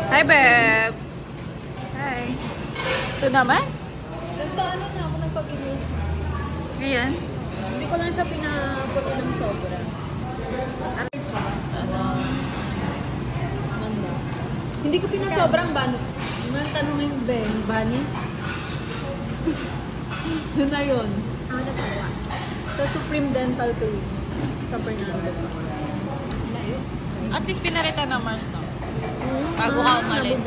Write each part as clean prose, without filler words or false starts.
Hi, babe. Hi. Ito naman? Nagpaano na ako ng pag-inis. Ngayon? Hindi ko lang siya pinaputi ng sobra. Amis ka ba? Manda. Hindi ko pinasobrang banot. Yung tanongin Ben, Bani? Yun na yun. Ano na tawa? Sa Supreme Dental Clinic. Sa Fernando. At least pinalitan na Mars, no? Bago ka umalis.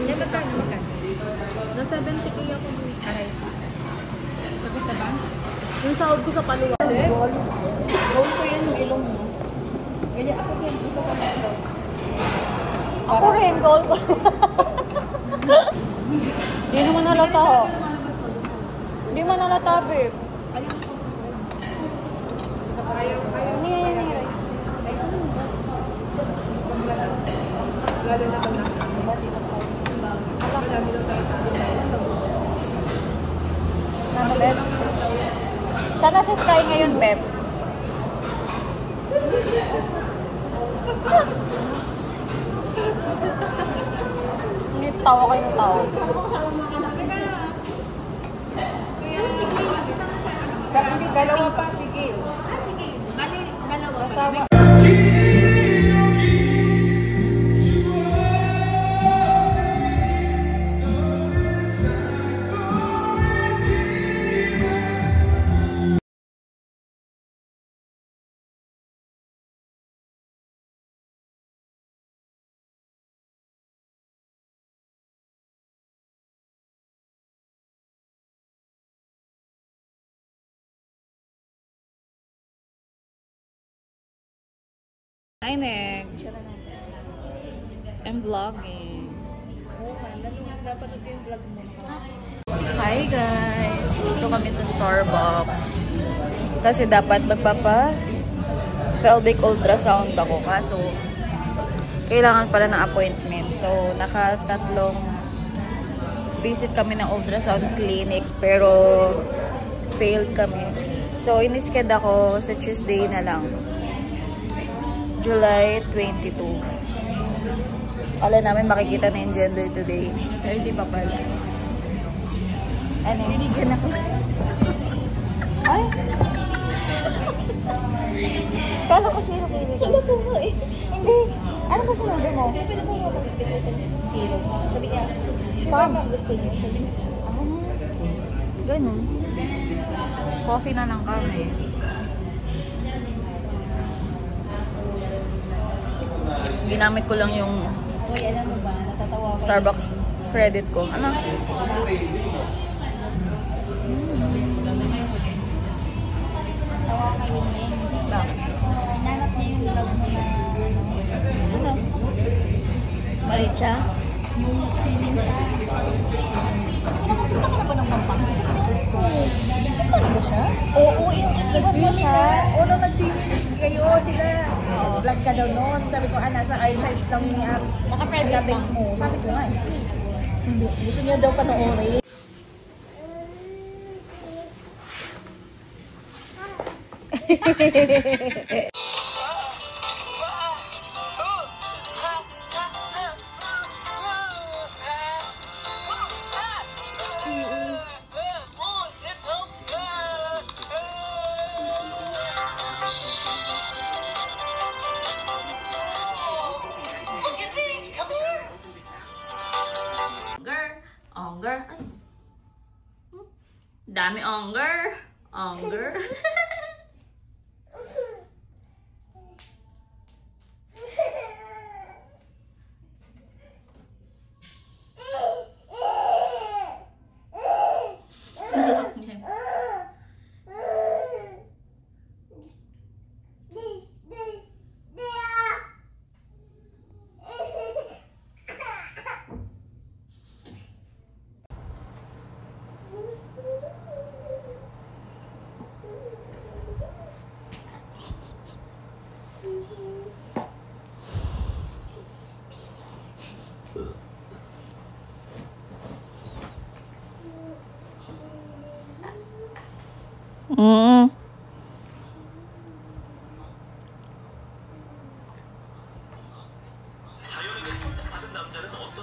Na 70k ako dun. Aray. Bakit ka ba? Yung sahod ko sa paluwa. Goal ko yan yung ilong, no? Ganyan ako yan. Isa ka na. Ako rin, goal ko. Hindi naman nalata. Hindi man nalata, babe. Lalo na ba na? Malami lang tayo sa atin. Sana, Beb? Sana sa Sky ngayon, Beb? Hindi, tawa kayo ng tawa. Dalawa pa, sige. Bali, dalawa pa. Hi, next. I'm vlogging. Hi, guys. Dito kami sa Starbucks. Kasi dapat magpapa-pelvic ultrasound ako. Kaso, kailangan pala ng appointment. So, nakatatlong visit kami ng ultrasound clinic. Pero, failed kami. So, inisked ako sa Tuesday na lang. July 22. Kala namin makikita na yung gender today. Pero hindi pa pala. Ano? Binigyan ako. Ay! Kala ko zero kayo. Kala ko mo eh. Hindi. Ano ba sinabi mo? Sabi na mo magbibigay sa zero. Sabi niya, sure ba gusto niya? Sabi niya, ganun. Coffee na lang kami. Ginamit ko lang yung Starbucks credit ko. Ano? Bakit? nanap niya yung love mo na Ano? Malit siya? yung nag-swimming siya. Pinakapunta ka na ba ng Pampanga? Ano ba siya? Oo, yung nag-swimming siya. Oo, nung nag-swimming kayo, sila. Vlog ka daw noon. Sabi ko, nasa archives lang ni At. Naka-private mo. Sabi ko nga. Hindi. Gusto niya daw panoorin. Onger. Ay. Dami onger. Onger.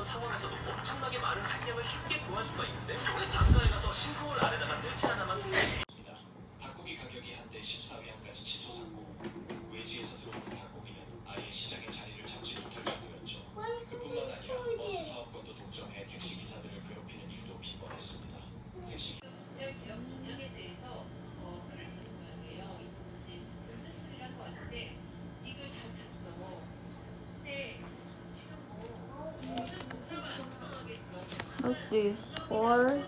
상황에서도 엄청나게 많은 식량을 쉽게 구할 수가 있는데 단가에 가서 싱크홀 아래다가 뜰채 하나만 닭고기 가격이 한때 14위안까지 치솟았고 외지에서 들어오는 닭고기는 아예 시장에 자리를 잡지 못할 정도였죠. 그뿐만 아니라 버스 사업권도 독점해 택시기사들을 괴롭히는 일도 빈번했습니다. 택시 영향에 대해서 글을 쓰는 모양이에요. 이제 글쓰기를 한것 같은데 이걸 잘 탔어. 근데 지금 뭐 모든 문제가 속상하겠어. What's this? For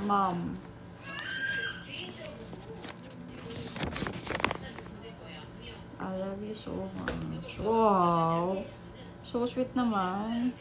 mom. I love you so much. Wow. So sweet naman.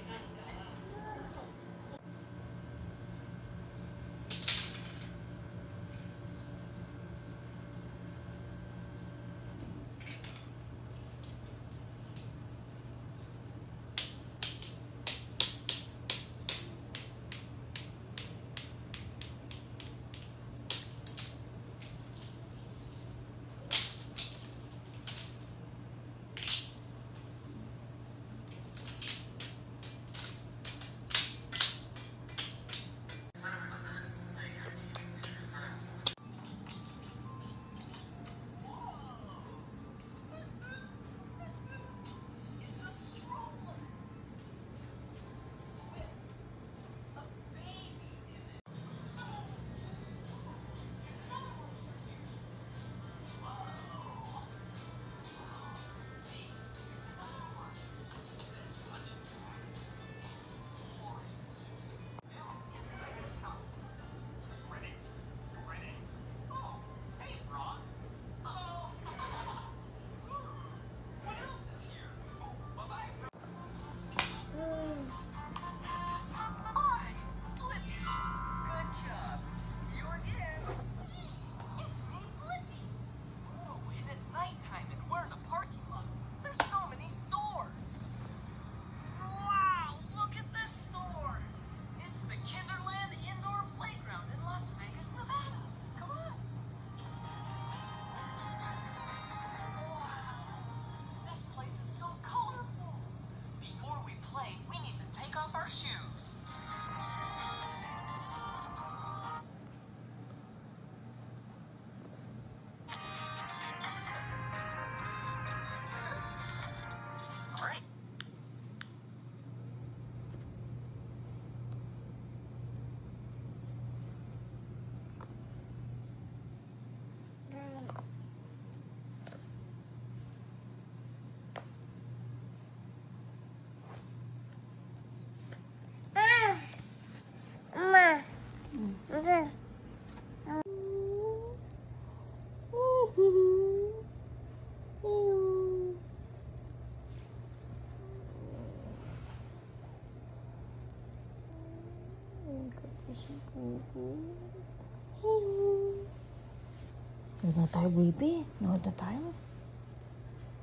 Nood na tayo, baby. Nood na tayo.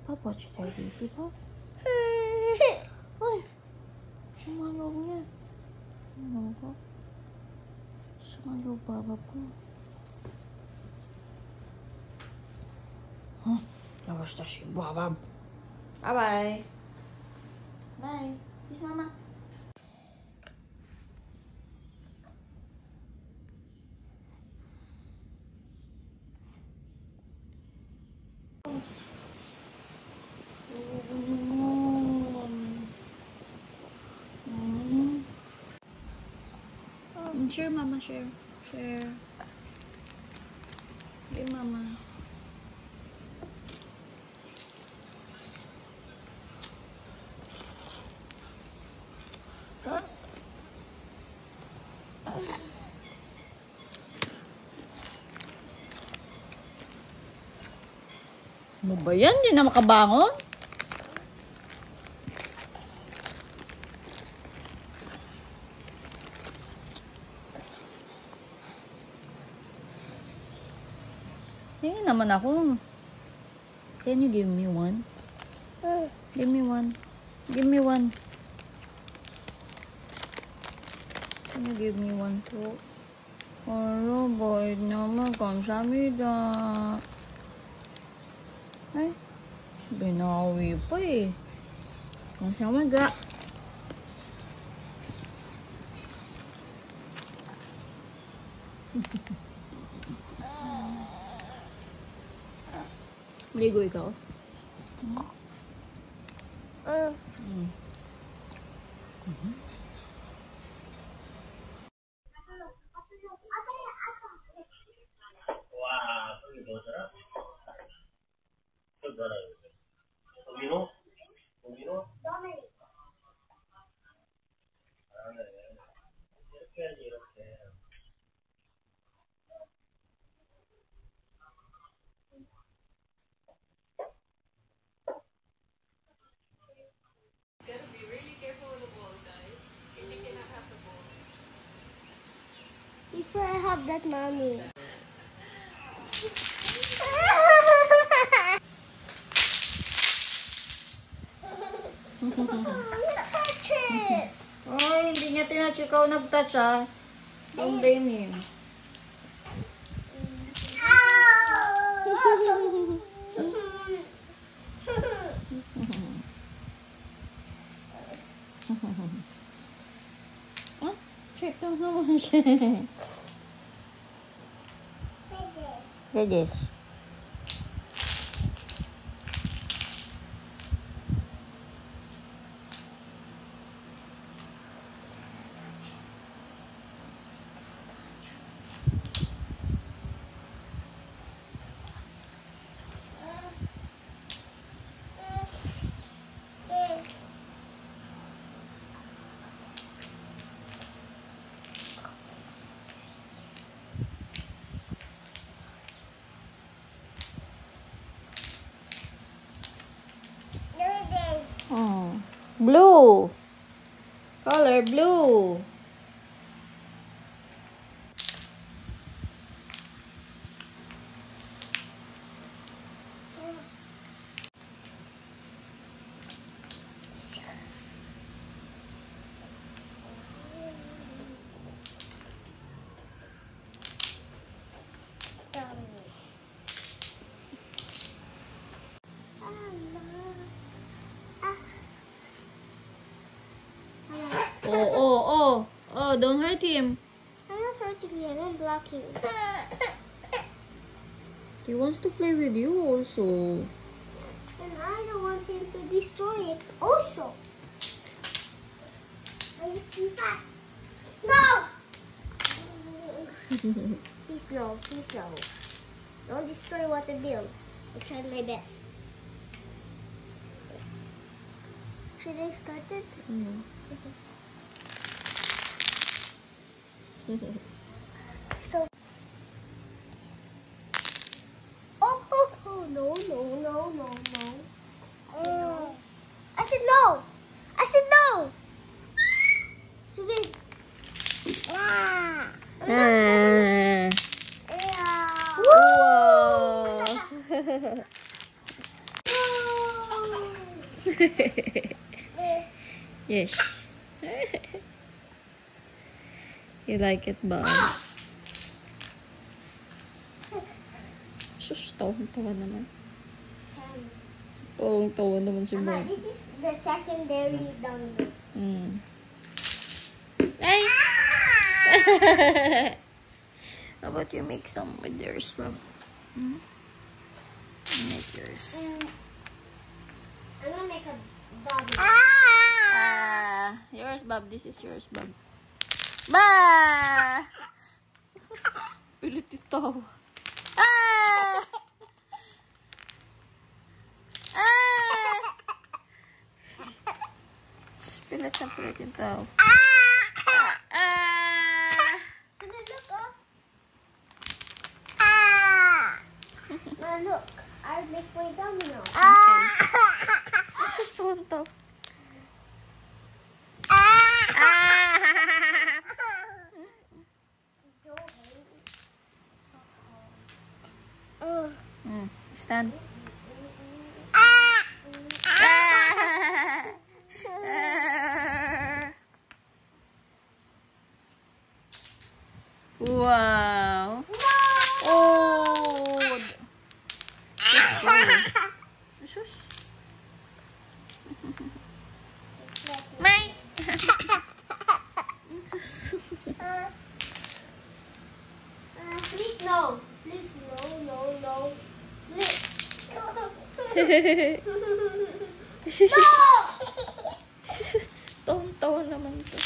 Watch tayo, baby ko. Ay! Sumalog niya. Ano ko? Sumalog, baba ko. Labas na si Babab. Bye-bye. Bye. Kiss mama. Share, mama, share. Share. Give mama. Ano ba yan? Hindi na makabangon? Tingin naman ako. Can you give me one? Give me one. Give me one. Can you give me one too? Hello, boy. Naman, kamsamida. Ay, binawi pa eh. Kamsamida. Ligo ikaw? 와, 여기 뭐더라? 저 뭐라 그래? 도미노? 도미노? 아, 네. 이렇게 해야지, 이렇게. Before I have that, mommy. Touch it. Ay, hindi niya tinatch. Ikaw nag-touch, ah. Don't blame him. Check lang naman siya. Yes. Oh, blue. Color blue. Oh, don't hurt him. I'm not hurting him, I'm blocking. He wants to play with you also. And I don't want him to destroy it also. Are you too fast? No! Please no, please no. Don't destroy what I build. I tried my best. Should I start it? So. Oh, no. I said no. So big. Yes. You like it, Bob? Sus, tawang-tawa naman. Tawang-tawa naman si Mama, Bob. this is the secondary download. Ay! How about you make some with yours, Bob? Make yours. I'm gonna make a dog. Yours, Bob. This is yours, Bob. Ba! Pilit ito. Pilit yung tao. So look, Now look, I'll make my domino. Okay. Sus, to. Stand. Wow. Oh. Shush. May. Please no. Please no. Please. Taon-taon naman to.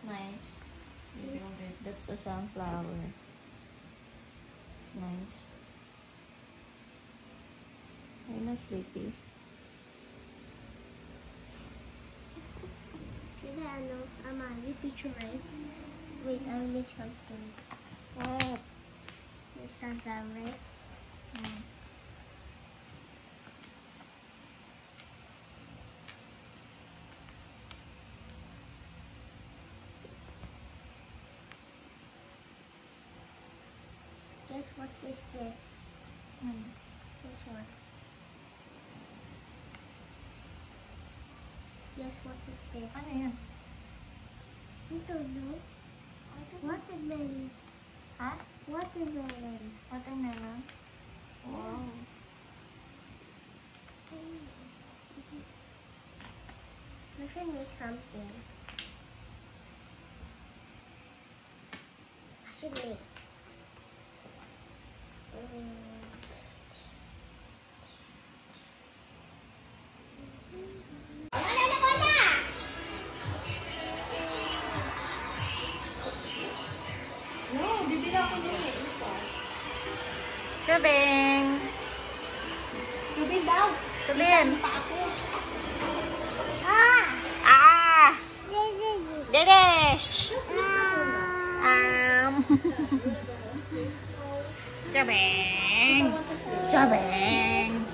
Nice. That's a sunflower. It's nice. Are you not sleepy? You picture right? Wait, I'll make something. What? This sounds right. Guess what is this? This one. Guess what is this? Ano yan? I don't know. Watermelon. Ha? Watermelon. Watermelon? Wow. I should make something. I should make. Subing! Subin daw. Subin! Pa ako. Ah! Dedesh! Subing! Subing!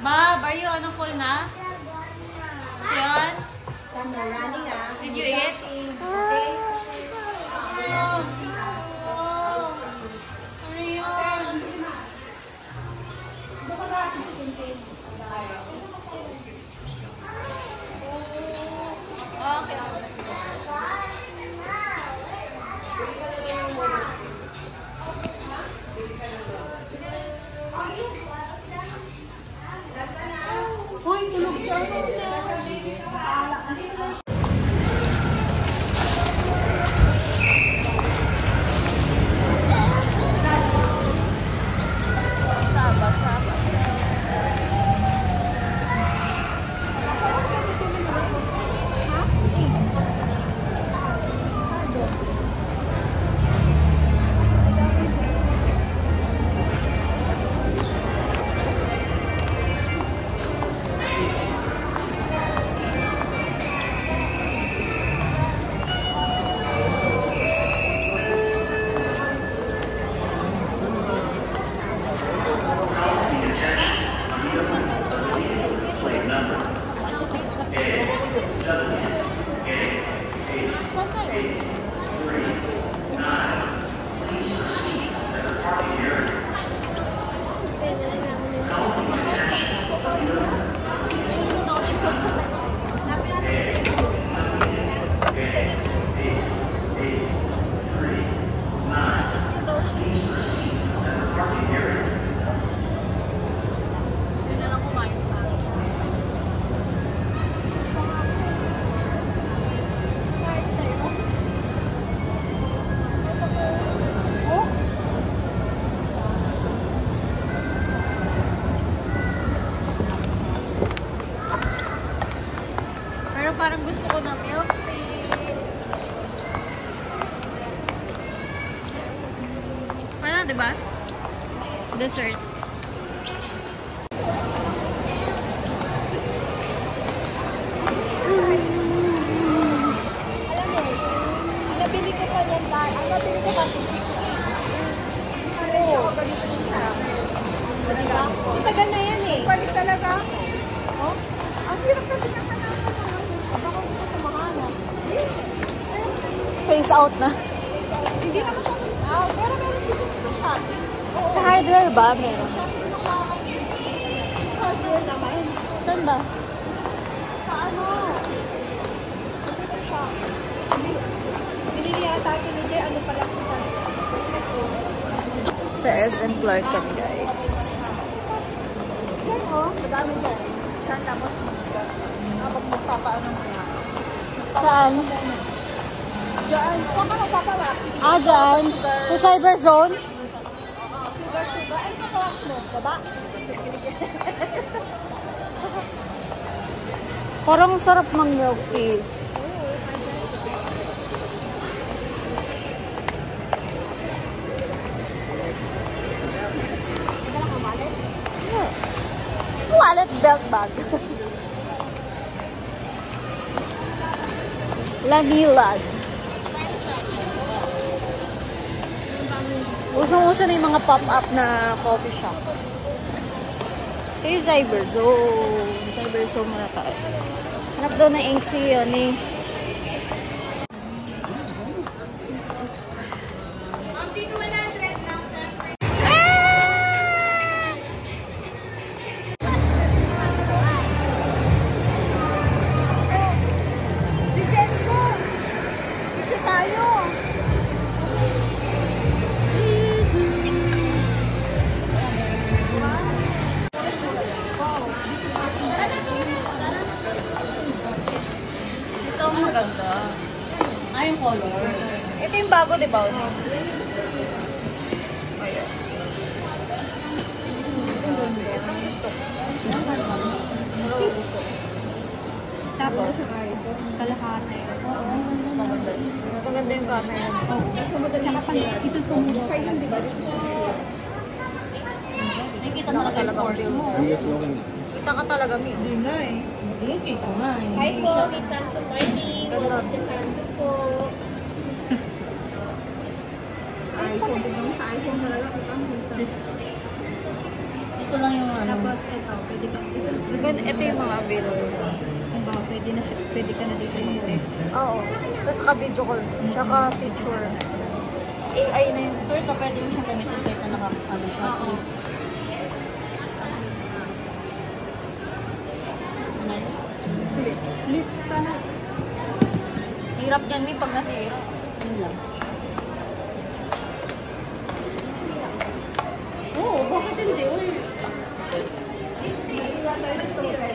Bob, are you on a full na? Yan? Some are running Did you eat? Okay. Oh. Oh. Ano yun? Okay. Parang gusto ko na milk tea. Ano, diba? Dessert. Alam mo, ang nabili ko pa yan, ang nabili ko pa 6. Oo. Ang tagal na yan eh. Palit talaga. Oh? Ang hirap kasi ng tanapan naman. Baka gusto ko mahanap. Face out na. Hindi naman ako out. Pero meron dito sa shop. Sa hardware ba? Meron. Hardware naman. Saan ba? Sa ano? Dito siya. Binili yata ito hindi. Ano pala siya? Sa SM Clark kami, guys. Diyan oh. Madami dyan. Diyan tapos kapag magpapaano mo na. Saan? Diyan. Saan ka magpapawax? Ah, dyan. Sa Cyber Zone. Sugar. Ano papawax mo? Baba? Parang sarap ng milk tea. Wallet belt bag. Lanilad. Usong-uso na yung mga pop-up na coffee shop. Ito yung Cyber Zone. Cyber Zone muna tayo. Hanap daw na Inksy yun eh. Ito ang maganda. Ay, yung color. Ito yung bago, di ba? Ayan. Ito ang gusto ko. Tapos, kalahati. Mas maganda. Mas maganda yung camera. Tsaka pag isusumod kayo, hindi ba? Nakikita na talaga mo. Kita ka talaga, Mi. Hindi nga eh. Hindi, kita nga eh. Hi po, it's Samsung Morning. Welcome to Samsung po. iPhone, tignan mo sa iPhone talaga. Ito lang yung ano. Tapos, ito, pwede ka. Ito yung mga available. Kung ba, pwede ka na dito yung text. Oo. Tapos ka-video call. Tsaka picture. AI na yun. So, ito, pwede mo siyang gamitin kahit na naka-ano siya. Oo. Flip ka na. Hirap yan, Mi, pag nasira. Ano lang? Oo, bakit hindi? Uy. Naiwa tayo ng tuloy.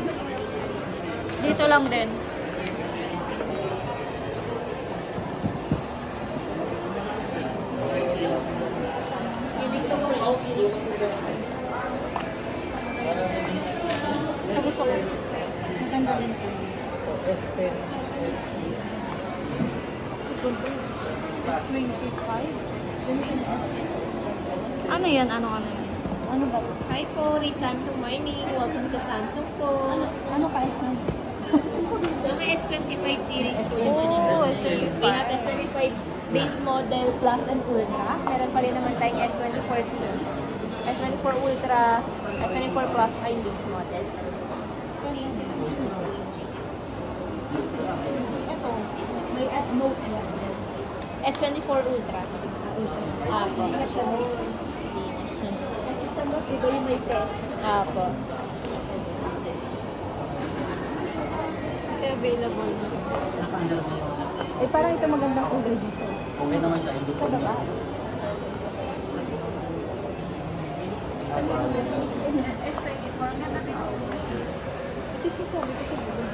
Dito lang din. Ito gusto ko. Maganda din po. Ano yan? Ano yan? Ano ba? Hi po, it's Samsung Morning. Welcome to Samsung po. Ano ka S9? Mga S25 series po yung Oh, S25. S25. We have S25 base model Plus and Ultra. Meron pa rin naman tayong S24 series. S24 Ultra, S24 Plus ay yung base model. Ito. May at note yan. S24 Ultra. Apo. Hindi na siya noon. Kasi sa mo, iba yung may pet. Apo. Ito available. Eh, parang ito magandang kulay dito. Okay naman siya, hindi Sa baba. S24 nga kasi Kasi sabi ko sa baba.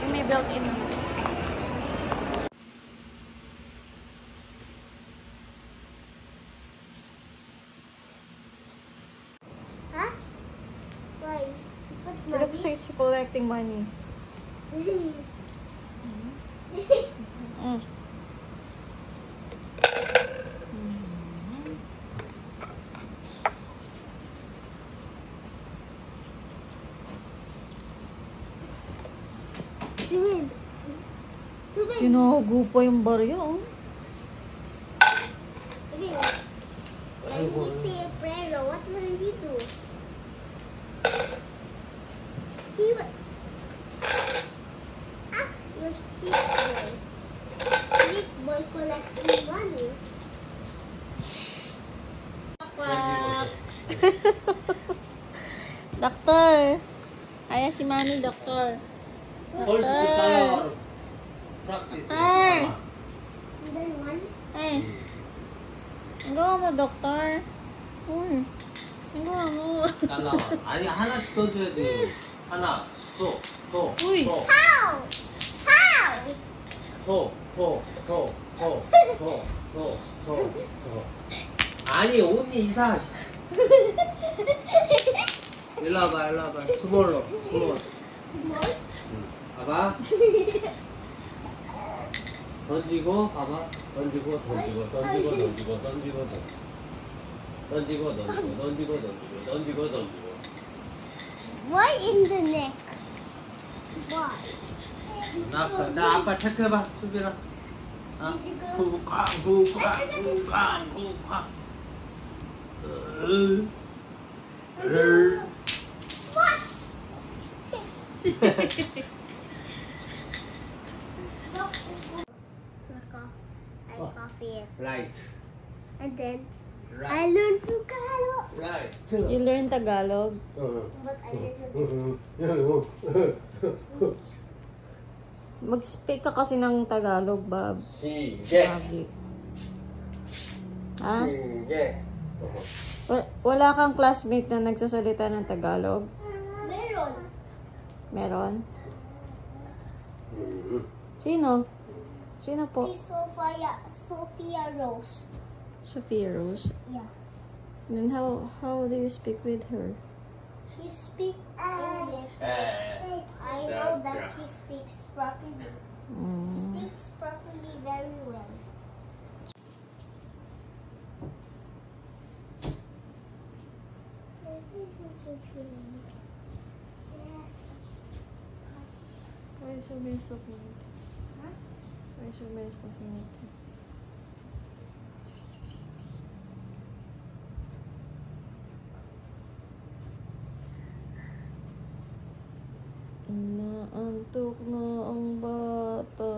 yung may built-in. Huh? Why? Put Look, she's collecting money. money. Mm. Sumin. Sumin. Tinago pa yung barya, oh. Sumin. When he say a prayer, what will he do? He will... Ah, you're street boy. Street boy collecting money. Doktor! Ayan si Mami, doktor. First, tayo. Practice. Doktor! And then one. Eh. Ang gawa mo, doktor? Ang gawa mo. 달라. 아니, 하나씩 더 줘야 돼. 하나, 더, 더, 우이. 더, How? How? 더, 더, 더, 더, 더, 더, 더, 더. 아니, 언니 이사. 일로 와봐, 일로 와봐. 스몰로, 스몰. Small? 봐봐. 던지고, 봐봐. 던지고, 던지고, 던지고, 던지고, 던지고, 던지고. 던지고, 던지고, 던지고, 던지고, 던지고, 던지고. Why in the neck? Why? 나 아빠 체크해봐, 수빈아. 아, 쿵쾅, 쿵쾅, 쿵쾅, 쿵쾅. What? I copy it. Right, And then I right, learned to color. right. You learn Tagalog? But I didn't. Mag-speak ka kasi ng Tagalog, Bob. 시작. Lagi. Ha? 시작. Wala kang classmate na nagsasalita ng Tagalog? Meron. Meron? Sino? Sino po? Si Sophia Rose. Sophia Rose. Yeah. Then how do you speak with her? She speaks English. I know that he speaks properly. Speaks properly very well. Yes. Why is your mace looking at you? Huh? Why is your mace looking at you? Naantok na ang bata.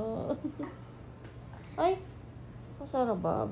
Ay! Kasara, Bob.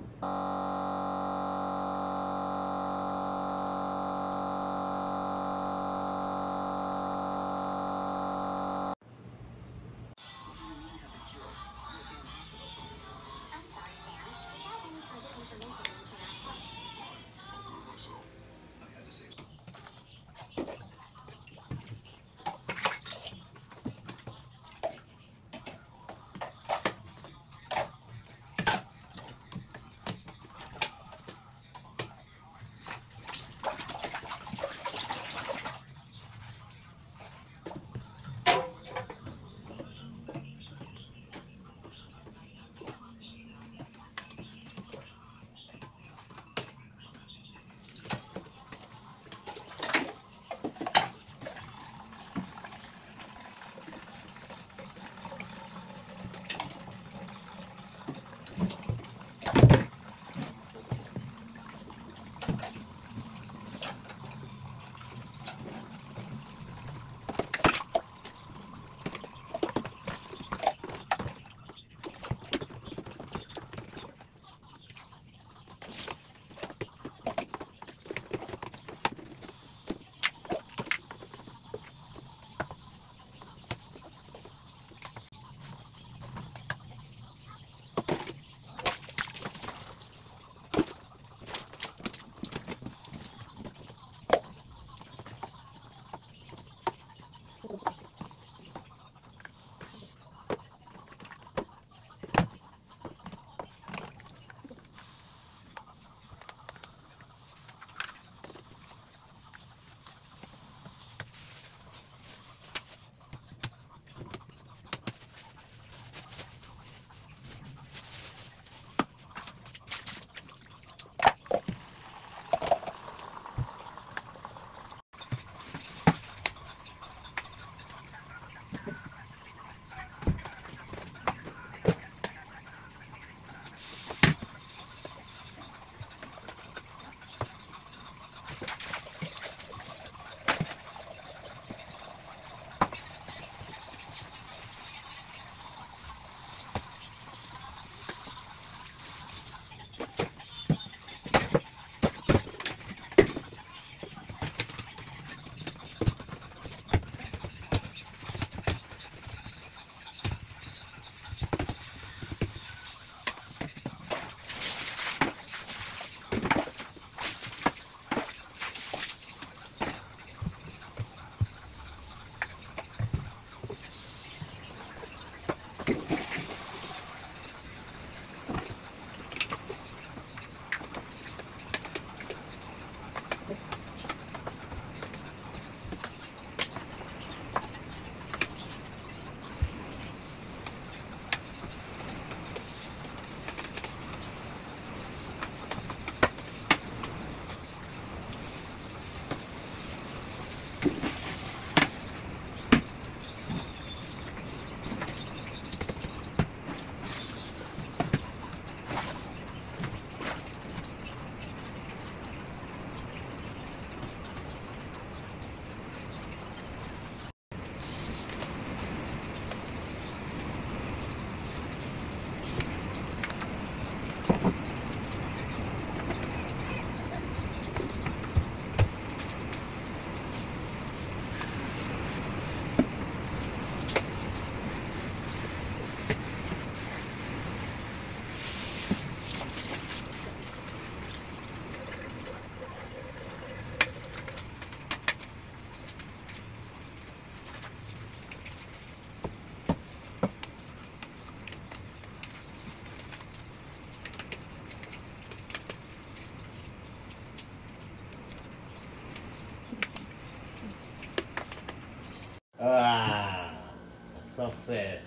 success.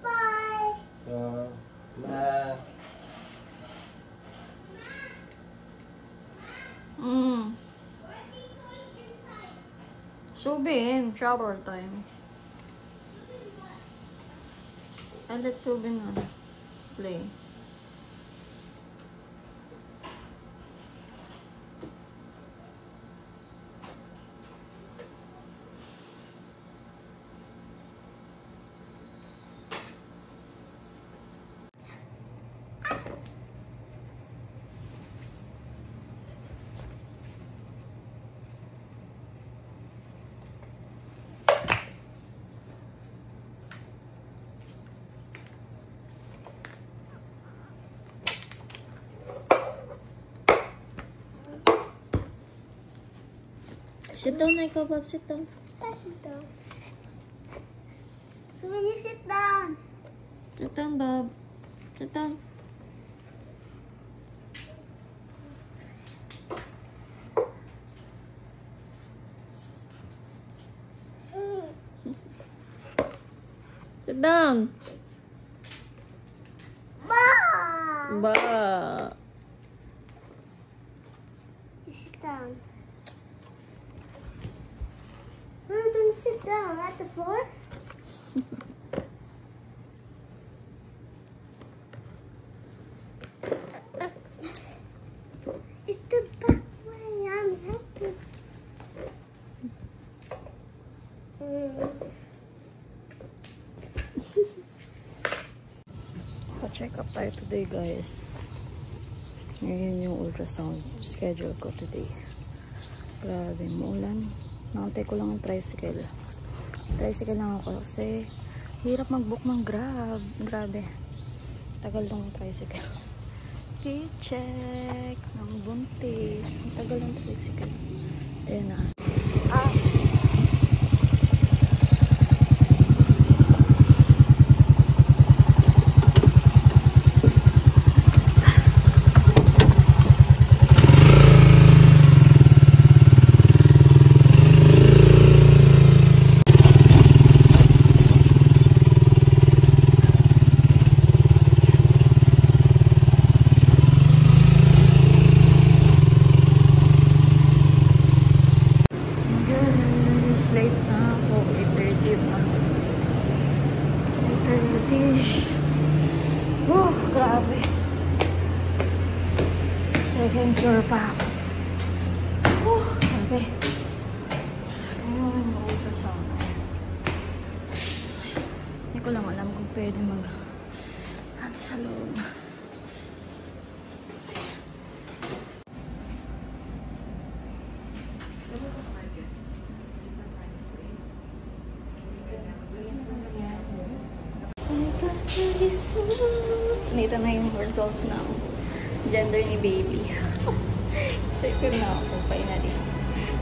Bye. Bye. Subin, shower time. And let Subin play. Sit down, Ikaw, Bob. Sit down. Sit down. So when you sit down. Sit down, Bob. Sit down. Sit down. Ba. Ba. You sit down. We're gonna sit down at the floor. It's the back way. I'm happy. Pa-check up tayo today, guys. Ngayon yung ultrasound schedule ko today. Grabe, muulan. Nakantay ko lang ang tricycle. Tricycle lang ako kasi hirap mag-book ng Grab. Grabe. Tagal lang ang tricycle. Okay, check. Ang buntis. Ang tagal lang ang tricycle. Ayan na. Late na ako. 8:30 pa. 8:30. Grabe. Second floor pa. Grabe. Sabi mo yung ultrasound. Hindi ko lang alam kung pwede mag-ate sa loob. Nito na yung result ng gender ni baby. Second na ako, finally.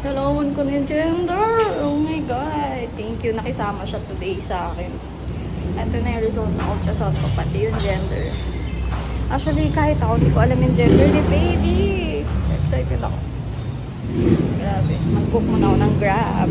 Nalaman ko na yung gender! Oh my God! Thank you. Nakisama siya today sa akin. Ito na yung result ng ultrasound ko, pati yung gender. Actually, kahit ako, hindi ko alam yung gender ni baby. Excited ako. Grabe. Mag-book muna ako ng Grab.